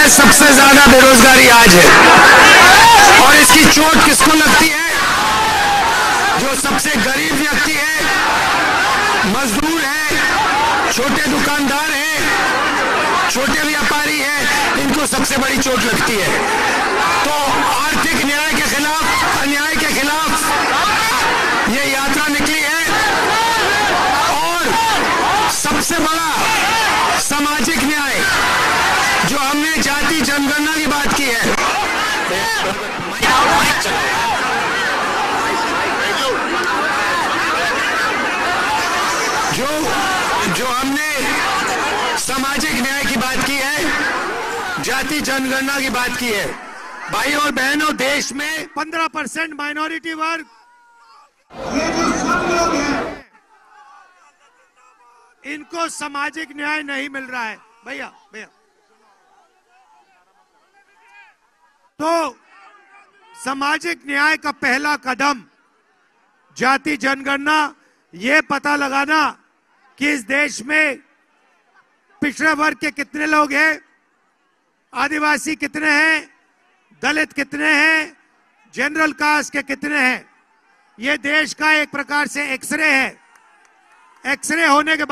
में सबसे ज्यादा बेरोजगारी आज है, और इसकी चोट किसको लगती है? जो सबसे गरीब व्यक्ति है, मजदूर है, छोटे दुकानदार है, छोटे व्यापारी है, इनको सबसे बड़ी चोट लगती है। तो आर्थिक न्याय के खिलाफ, अन्याय के खिलाफ ये यात्रा निकली है, और सबसे बड़ा सामाजिक न्याय जो हमने जाति जनगणना की बात की है, जो हमने सामाजिक न्याय की बात की है, जाति जनगणना की बात की है। भाई और बहनों, देश में 15% माइनॉरिटी वर्ग, ये जो सब लोग हैं, इनको सामाजिक न्याय नहीं मिल रहा है। भैया तो सामाजिक न्याय का पहला कदम जाति जनगणना, ये पता लगाना कि इस देश में पिछड़े वर्ग के कितने लोग हैं, आदिवासी कितने हैं, दलित कितने हैं, जनरल कास्ट के कितने हैं। ये देश का एक प्रकार से एक्सरे है। एक्सरे होने के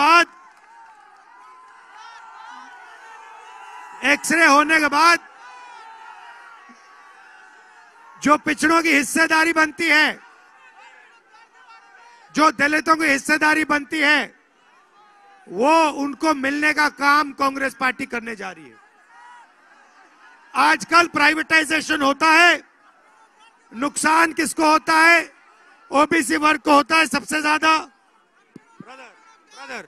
बाद जो पिछड़ों की हिस्सेदारी बनती है, जो दलितों की हिस्सेदारी बनती है, वो उनको मिलने का काम कांग्रेस पार्टी करने जा रही है। आजकल प्राइवेटाइजेशन होता है, नुकसान किसको होता है? ओबीसी वर्ग को होता है सबसे ज्यादा। ब्रदर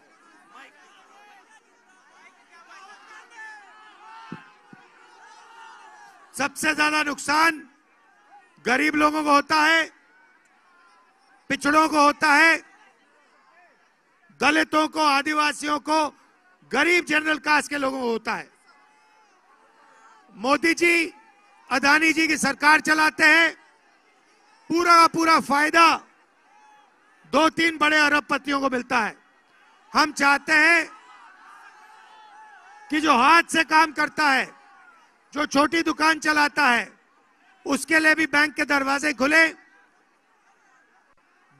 सबसे ज्यादा नुकसान गरीब लोगों को होता है, पिछड़ों को होता है, दलितों को, आदिवासियों को, गरीब जनरल कास्ट के लोगों को होता है। मोदी जी अदानी जी की सरकार चलाते हैं, पूरा का पूरा फायदा 2-3 बड़े अरबपतियों को मिलता है। हम चाहते हैं कि जो हाथ से काम करता है, जो छोटी दुकान चलाता है, उसके लिए भी बैंक के दरवाजे खुले,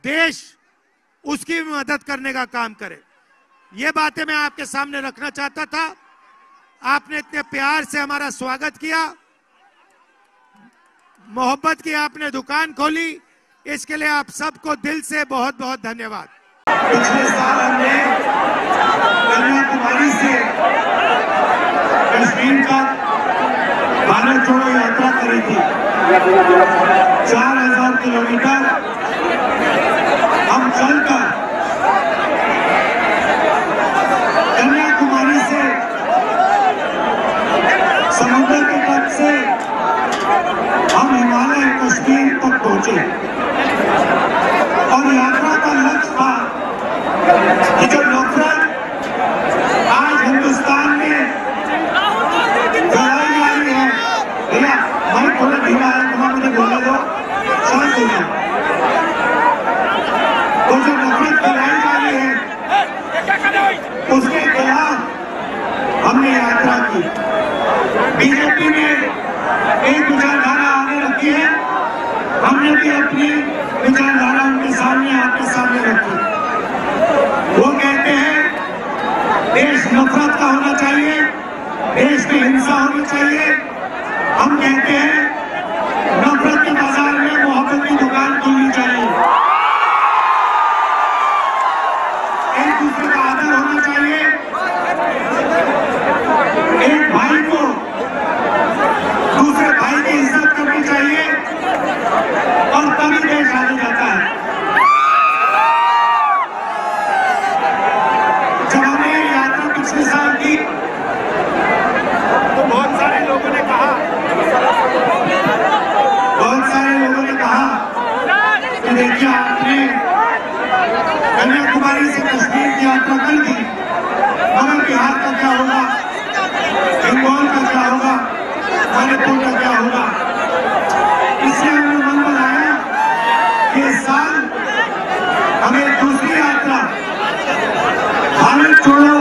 देश उसकी भी मदद करने का काम करे। ये बातें मैं आपके सामने रखना चाहता था। आपने इतने प्यार से हमारा स्वागत किया, मोहब्बत की आपने दुकान खोली, इसके लिए आप सबको दिल से बहुत बहुत धन्यवाद। पिछले साल हमने कन्याकुमारी से कश्मीर तक भारत जोड़ो यात्रा करी थी। 4000 किलोमीटर हम चलकर कन्याकुमारी से समुद्र के तट से हम हिमालय कश्मीर तक पहुंचे, और यात्रा का लक्ष्य था कि जो नफरत आज हिंदुस्तान में फैलाई जा रही है, भैया मैं थोड़ा धीमा है, थोड़ा मुझे बोलने दो, शांत हो जाओ। तो जो नफरत फैलाई जा रही है, उसके खिलाफ हमने यात्रा की। बीजेपी ने एक विचारधारा आगे रखी है, हमने भी अपनी विचारधारा उनके सामने, आपके सामने रखी। वो कहते हैं देश नफरत का होना चाहिए, देश में हिंसा होनी चाहिए। हम कहते हैं नफरत के बाजार में मोहब्बत की दुकान खुलनी चाहिए, एक दूसरे का आदर होना चाहिए, एक भाई को दूसरे भाई की इज्जत करनी चाहिए, और तभी देश आगे जाता है। जब हमने ये यात्रा पिछले साल की, तो बहुत सारे लोगों ने कहा कि देखिए आपने कन्याकुमारी से कश्मीर की यात्रा कर दी, मगर बिहार का क्या होगा, बंगाल का क्या होगा, मणिपुर का क्या होगा? इसलिए हमने मन बनाया कि इस साल हमें दूसरी यात्रा भारत छोड़ो